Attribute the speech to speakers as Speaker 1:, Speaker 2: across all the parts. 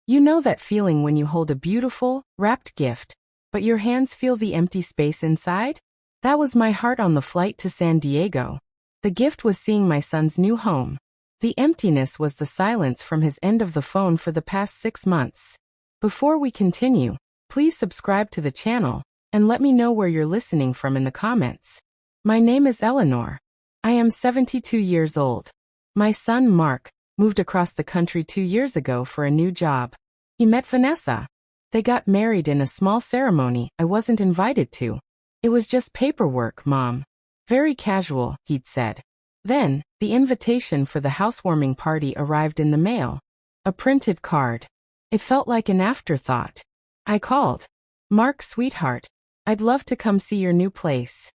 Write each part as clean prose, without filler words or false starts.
Speaker 1: You know that feeling when you hold a beautiful, wrapped gift, but your hands feel the empty space inside? That was my heart on the flight to San Diego. The gift was seeing my son's new home. The emptiness was the silence from his end of the phone for the past 6 months. Before we continue, please subscribe to the channel and let me know where you're listening from in the comments. My name is Eleanor. I am 72 years old. My son, Mark, moved across the country 2 years ago for a new job. He met Vanessa. They got married in a small ceremony I wasn't invited to. It was just paperwork, Mom. Very casual, he'd said. Then, the invitation for the housewarming party arrived in the mail. A printed card. It felt like an afterthought. I called. Mark, sweetheart, I'd love to come see your new place.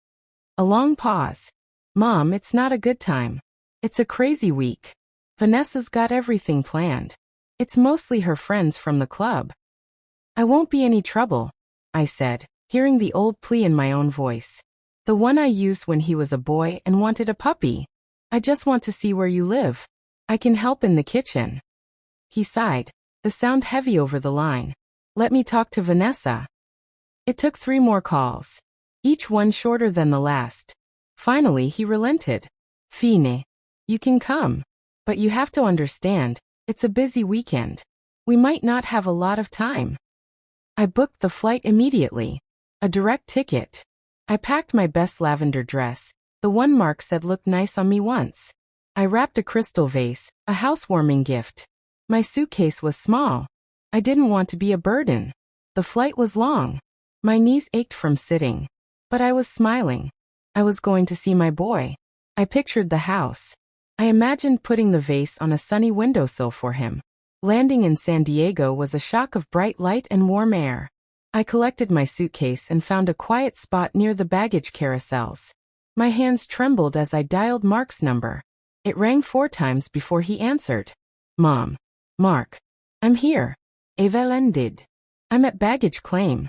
Speaker 1: A long pause. Mom, it's not a good time. It's a crazy week. Vanessa's got everything planned. It's mostly her friends from the club. I won't be any trouble, I said, hearing the old plea in my own voice. The one I used when he was a boy and wanted a puppy. I just want to see where you live. I can help in the kitchen. He sighed, the sound heavy over the line. Let me talk to Vanessa. It took 3 more calls, each one shorter than the last. Finally, he relented. Fine. You can come. But you have to understand, it's a busy weekend. We might not have a lot of time. I booked the flight immediately. A direct ticket. I packed my best lavender dress, the one Mark said looked nice on me once. I wrapped a crystal vase, a housewarming gift. My suitcase was small. I didn't want to be a burden. The flight was long. My knees ached from sitting. But I was smiling. I was going to see my boy. I pictured the house. I imagined putting the vase on a sunny windowsill for him. Landing in San Diego was a shock of bright light and warm air. I collected my suitcase and found a quiet spot near the baggage carousels. My hands trembled as I dialed Mark's number. It rang 4 times before he answered. Mom. Mark. I'm here. Evelyn did. I'm at baggage claim.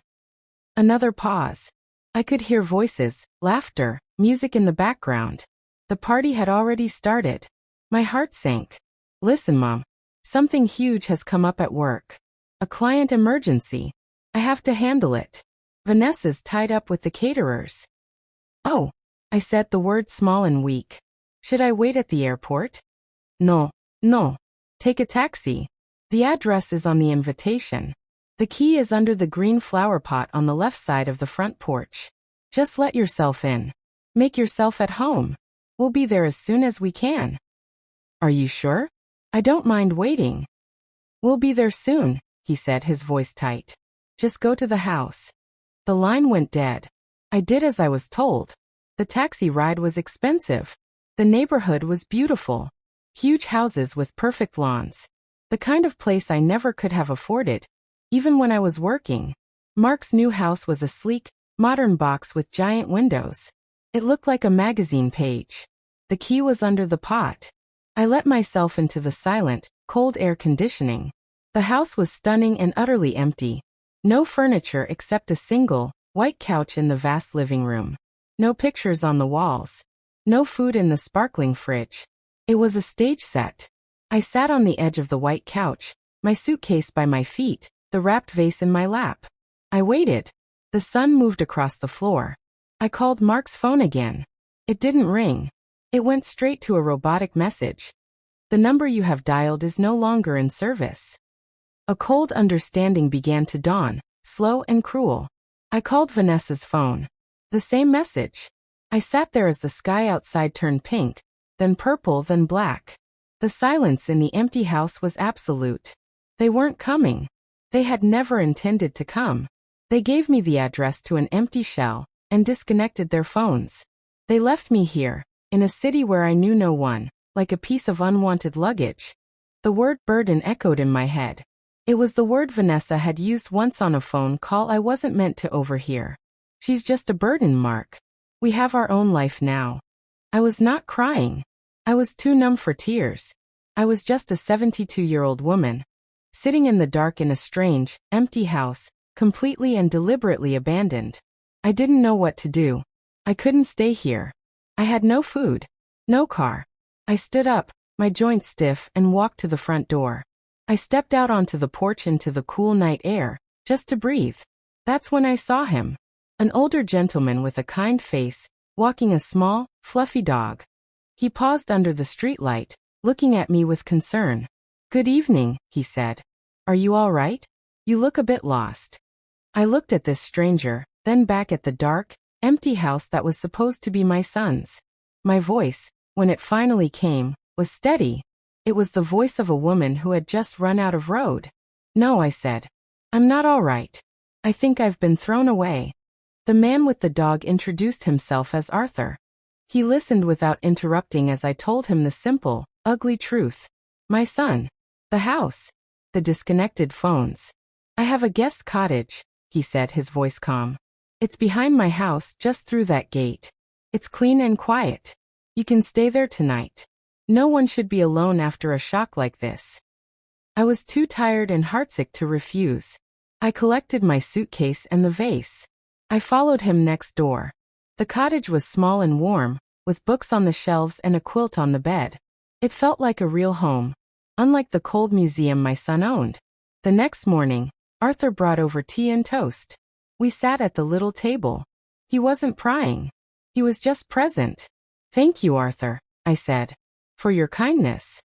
Speaker 1: Another pause. I could hear voices, laughter, music in the background. The party had already started. My heart sank. Listen, Mom. Something huge has come up at work. A client emergency. I have to handle it. Vanessa's tied up with the caterers. Oh, I said, the word small and weak. Should I wait at the airport? No. Take a taxi. The address is on the invitation. The key is under the green flower pot on the left side of the front porch. Just let yourself in. Make yourself at home. We'll be there as soon as we can. Are you sure? I don't mind waiting. We'll be there soon, he said, his voice tight. Just go to the house. The line went dead. I did as I was told. The taxi ride was expensive. The neighborhood was beautiful. Huge houses with perfect lawns. The kind of place I never could have afforded, even when I was working. Mark's new house was a sleek, modern box with giant windows. It looked like a magazine page. The key was under the pot. I let myself into the silent, cold air conditioning. The house was stunning and utterly empty. No furniture except a single, white couch in the vast living room. No pictures on the walls. No food in the sparkling fridge. It was a stage set. I sat on the edge of the white couch, my suitcase by my feet, the wrapped vase in my lap. I waited. The sun moved across the floor. I called Mark's phone again. It didn't ring. It went straight to a robotic message. The number you have dialed is no longer in service. A cold understanding began to dawn, slow and cruel. I called Vanessa's phone. The same message. I sat there as the sky outside turned pink, then purple, then black. The silence in the empty house was absolute. They weren't coming. They had never intended to come. They gave me the address to an empty shell and disconnected their phones. They left me here, in a city where I knew no one, like a piece of unwanted luggage. The word burden echoed in my head. It was the word Vanessa had used once on a phone call I wasn't meant to overhear. She's just a burden, Mark. We have our own life now. I was not crying. I was too numb for tears. I was just a 72-year-old woman, sitting in the dark in a strange, empty house, completely and deliberately abandoned. I didn't know what to do. I couldn't stay here. I had no food, no car. I stood up, my joints stiff, and walked to the front door. I stepped out onto the porch into the cool night air, just to breathe. That's when I saw him. An older gentleman with a kind face, walking a small, fluffy dog. He paused under the streetlight, looking at me with concern. "Good evening," he said. "Are you all right? You look a bit lost." I looked at this stranger, then back at the dark, empty house that was supposed to be my son's. My voice, when it finally came, was steady. It was the voice of a woman who had just run out of road. "No," I said. "I'm not all right. I think I've been thrown away." The man with the dog introduced himself as Arthur. He listened without interrupting as I told him the simple, ugly truth. My son. The house. The disconnected phones. "I have a guest cottage," he said, his voice calm. "It's behind my house, just through that gate. It's clean and quiet. You can stay there tonight. No one should be alone after a shock like this." I was too tired and heartsick to refuse. I collected my suitcase and the vase. I followed him next door. The cottage was small and warm, with books on the shelves and a quilt on the bed. It felt like a real home, unlike the cold museum my son owned. The next morning, Arthur brought over tea and toast. We sat at the little table. He wasn't prying. He was just present. "Thank you, Arthur," I said, "for your kindness."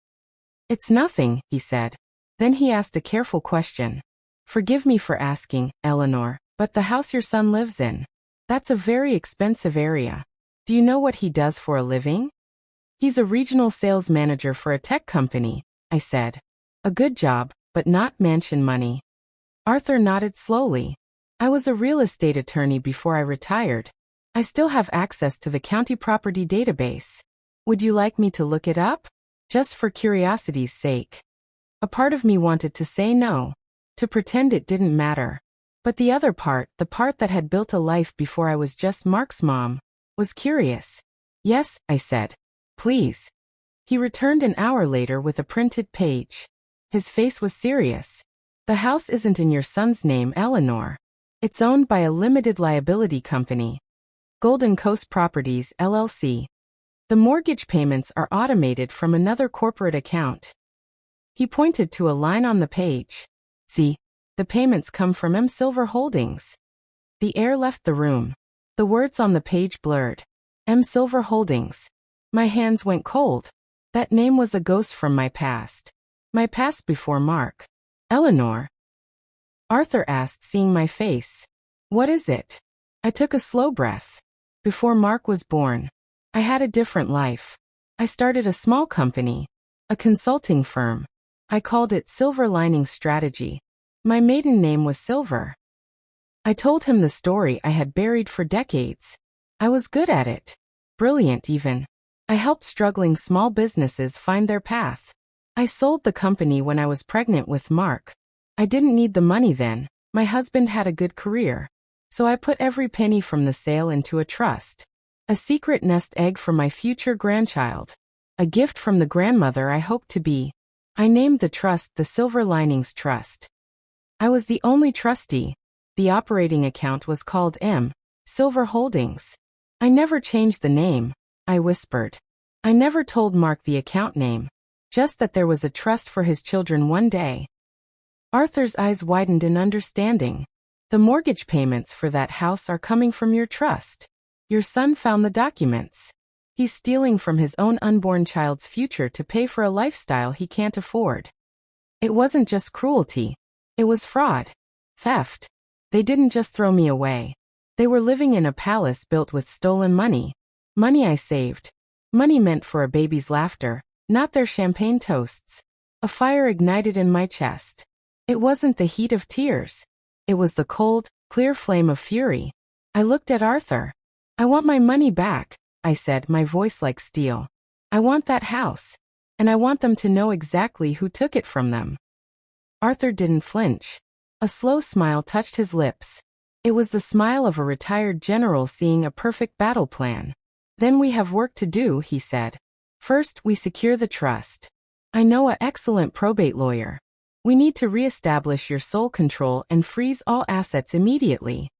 Speaker 1: "It's nothing," he said. Then he asked a careful question. "Forgive me for asking, Eleanor, but the house your son lives in, that's a very expensive area. Do you know what he does for a living?" "He's a regional sales manager for a tech company," I said. "A good job, but not mansion money." Arthur nodded slowly. "I was a real estate attorney before I retired. I still have access to the county property database. Would you like me to look it up? Just for curiosity's sake." A part of me wanted to say no, to pretend it didn't matter. But the other part, the part that had built a life before I was just Mark's mom, was curious. "Yes," I said. "Please." He returned an hour later with a printed page. His face was serious. "The house isn't in your son's name, Eleanor. It's owned by a limited liability company. Golden Coast Properties, LLC. The mortgage payments are automated from another corporate account." He pointed to a line on the page. "See, the payments come from M. Silver Holdings." The air left the room. The words on the page blurred. M. Silver Holdings. My hands went cold. That name was a ghost from my past. My past before Mark. "Eleanor?" Arthur asked, seeing my face. "What is it?" I took a slow breath. Before Mark was born, I had a different life. I started a small company, a consulting firm. I called it Silver Lining Strategy. My maiden name was Silver. I told him the story I had buried for decades. I was good at it. Brilliant, even. I helped struggling small businesses find their path. I sold the company when I was pregnant with Mark. I didn't need the money then. My husband had a good career. So I put every penny from the sale into a trust. A secret nest egg for my future grandchild. A gift from the grandmother I hoped to be. I named the trust the Silver Linings Trust. I was the only trustee. The operating account was called M. Silver Holdings. I never changed the name, I whispered. I never told Mark the account name. Just that there was a trust for his children one day. Arthur's eyes widened in understanding. "The mortgage payments for that house are coming from your trust. Your son found the documents. He's stealing from his own unborn child's future to pay for a lifestyle he can't afford." It wasn't just cruelty. It was fraud. Theft. They didn't just throw me away. They were living in a palace built with stolen money. Money I saved. Money meant for a baby's laughter, not their champagne toasts. A fire ignited in my chest. It wasn't the heat of tears. It was the cold, clear flame of fury. I looked at Arthur. "I want my money back," I said, my voice like steel. "I want that house. And I want them to know exactly who took it from them." Arthur didn't flinch. A slow smile touched his lips. It was the smile of a retired general seeing a perfect battle plan. "Then we have work to do," he said. "First, we secure the trust. I know an excellent probate lawyer. We need to re-establish your sole control and freeze all assets immediately."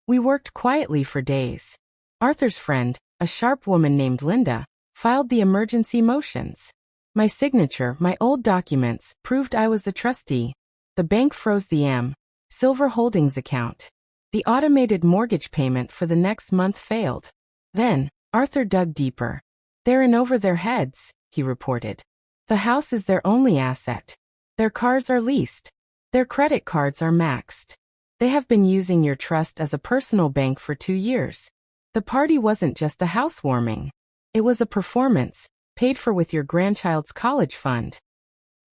Speaker 1: We worked quietly for days. Arthur's friend, a sharp woman named Linda, filed the emergency motions. My signature, my old documents, proved I was the trustee. The bank froze the Silver Holdings account. The automated mortgage payment for the next month failed. Then, Arthur dug deeper. They're in over their heads, he reported. The house is their only asset. Their cars are leased. Their credit cards are maxed. They have been using your trust as a personal bank for 2 years. The party wasn't just a housewarming. It was a performance, paid for with your grandchild's college fund.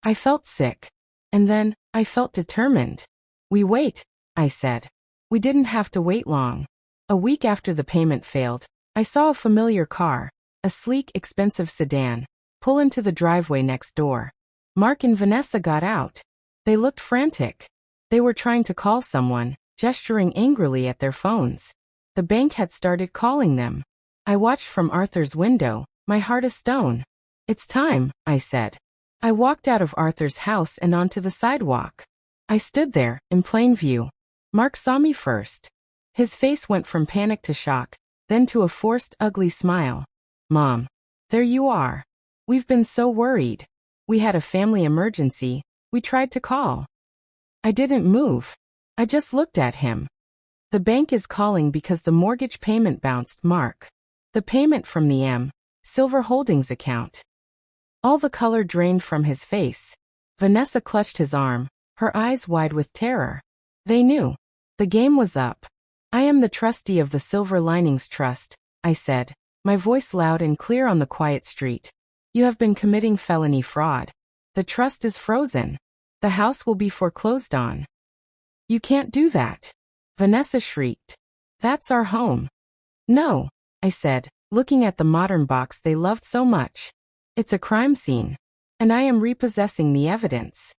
Speaker 1: I felt sick. And then, I felt determined. We wait, I said. We didn't have to wait long. A week after the payment failed, I saw a familiar car, a sleek, expensive sedan, pull into the driveway next door. Mark and Vanessa got out. They looked frantic. They were trying to call someone, gesturing angrily at their phones. The bank had started calling them. I watched from Arthur's window, my heart a stone. It's time, I said. I walked out of Arthur's house and onto the sidewalk. I stood there, in plain view. Mark saw me first. His face went from panic to shock, then to a forced, ugly smile. Mom. There you are. We've been so worried. We had a family emergency. We tried to call. I didn't move. I just looked at him. The bank is calling because the mortgage payment bounced, Mark. The payment from the Silver Holdings account. All the color drained from his face. Vanessa clutched his arm, her eyes wide with terror. They knew. The game was up. I am the trustee of the Silver Linings Trust, I said, my voice loud and clear on the quiet street. You have been committing felony fraud. The trust is frozen. The house will be foreclosed on. You can't do that. Vanessa shrieked. That's our home. No, I said, looking at the modern box they loved so much. It's a crime scene. And I am repossessing the evidence.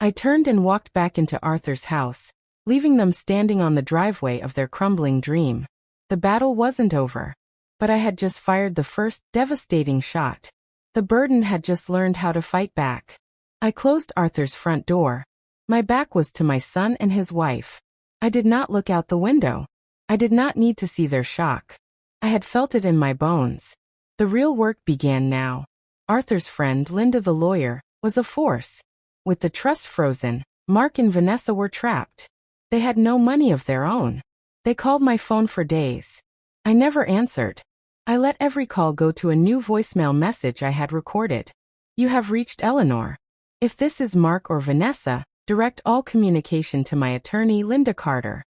Speaker 1: I turned and walked back into Arthur's house, leaving them standing on the driveway of their crumbling dream. The battle wasn't over. But I had just fired the first devastating shot. The burden had just learned how to fight back. I closed Arthur's front door. My back was to my son and his wife. I did not look out the window. I did not need to see their shock. I had felt it in my bones. The real work began now. Arthur's friend, Linda the lawyer, was a force. With the trust frozen, Mark and Vanessa were trapped. They had no money of their own. They called my phone for days. I never answered. I let every call go to a new voicemail message I had recorded. You have reached Eleanor. If this is Mark or Vanessa, direct all communication to my attorney, Linda Carter.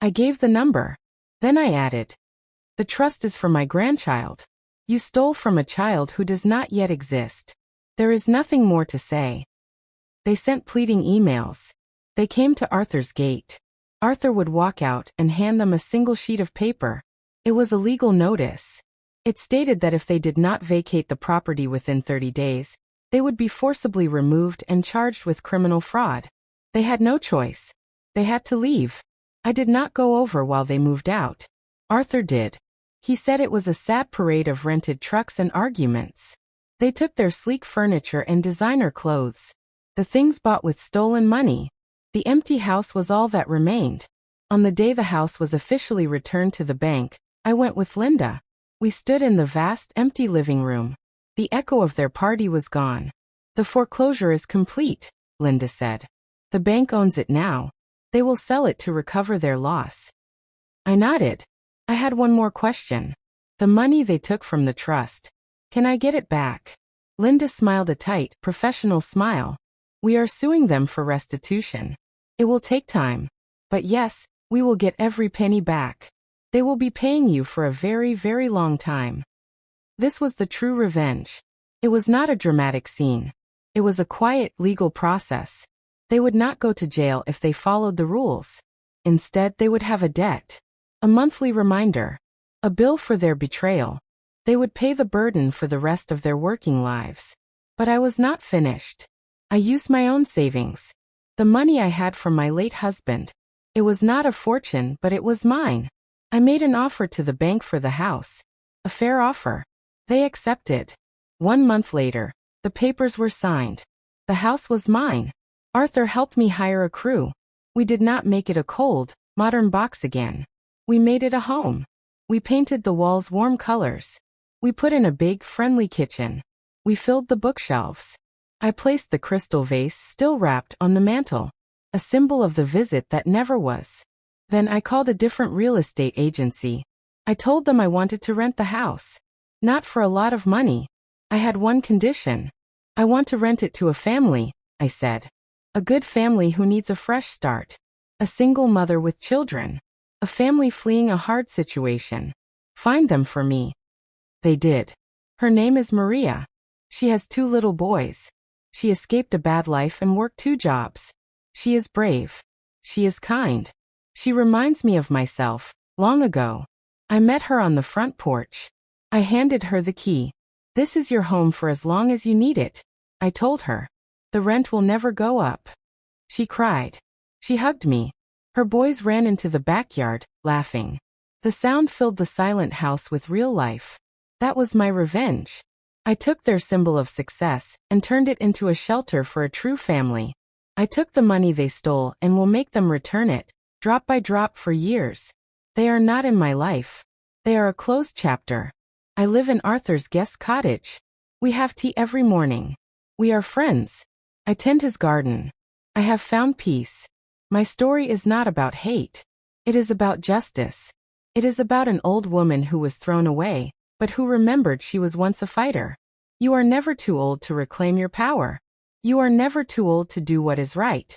Speaker 1: I gave the number. Then I added, the trust is for my grandchild. You stole from a child who does not yet exist. There is nothing more to say. They sent pleading emails. They came to Arthur's gate. Arthur would walk out and hand them a single sheet of paper. It was a legal notice. It stated that if they did not vacate the property within 30 days, they would be forcibly removed and charged with criminal fraud. They had no choice. They had to leave. I did not go over while they moved out. Arthur did. He said it was a sad parade of rented trucks and arguments. They took their sleek furniture and designer clothes. The things bought with stolen money. The empty house was all that remained. On the day the house was officially returned to the bank, I went with Linda. We stood in the vast, empty living room. The echo of their party was gone. The foreclosure is complete, Linda said. The bank owns it now. They will sell it to recover their loss. I nodded. I had one more question. The money they took from the trust. Can I get it back? Linda smiled a tight, professional smile. We are suing them for restitution. It will take time. But yes, we will get every penny back. They will be paying you for a very, very long time. This was the true revenge. It was not a dramatic scene. It was a quiet, legal process. They would not go to jail if they followed the rules. Instead, they would have a debt. A monthly reminder. A bill for their betrayal. They would pay the burden for the rest of their working lives. But I was not finished. I used my own savings. The money I had from my late husband. It was not a fortune, but it was mine. I made an offer to the bank for the house. A fair offer. They accepted. 1 month later, the papers were signed. The house was mine. Arthur helped me hire a crew. We did not make it a cold, modern box again. We made it a home. We painted the walls warm colors. We put in a big, friendly kitchen. We filled the bookshelves. I placed the crystal vase still wrapped on the mantel, a symbol of the visit that never was. Then I called a different real estate agency. I told them I wanted to rent the house. Not for a lot of money. I had one condition. I want to rent it to a family, I said. A good family who needs a fresh start. A single mother with children. A family fleeing a hard situation. Find them for me. They did. Her name is Maria. She has 2 little boys. She escaped a bad life and worked 2 jobs. She is brave. She is kind. She reminds me of myself, long ago. I met her on the front porch. I handed her the key. This is your home for as long as you need it, I told her. The rent will never go up. She cried. She hugged me. Her boys ran into the backyard, laughing. The sound filled the silent house with real life. That was my revenge. I took their symbol of success and turned it into a shelter for a true family. I took the money they stole and will make them return it, drop by drop for years. They are not in my life. They are a closed chapter. I live in Arthur's guest cottage. We have tea every morning. We are friends. I tend his garden. I have found peace. My story is not about hate. It is about justice. It is about an old woman who was thrown away, but who remembered she was once a fighter. You are never too old to reclaim your power. You are never too old to do what is right.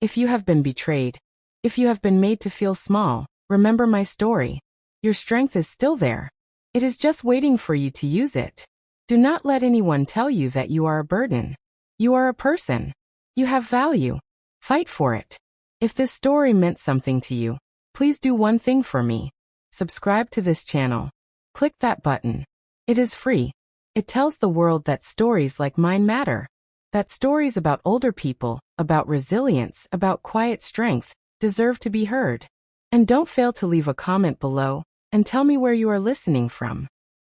Speaker 1: If you have been betrayed, if you have been made to feel small, remember my story. Your strength is still there. It is just waiting for you to use it. Do not let anyone tell you that you are a burden. You are a person. You have value. Fight for it. If this story meant something to you, please do one thing for me. Subscribe to this channel. Click that button. It is free. It tells the world that stories like mine matter. That stories about older people, about resilience, about quiet strength, deserve to be heard. And don't fail to leave a comment below and tell me where you are listening from.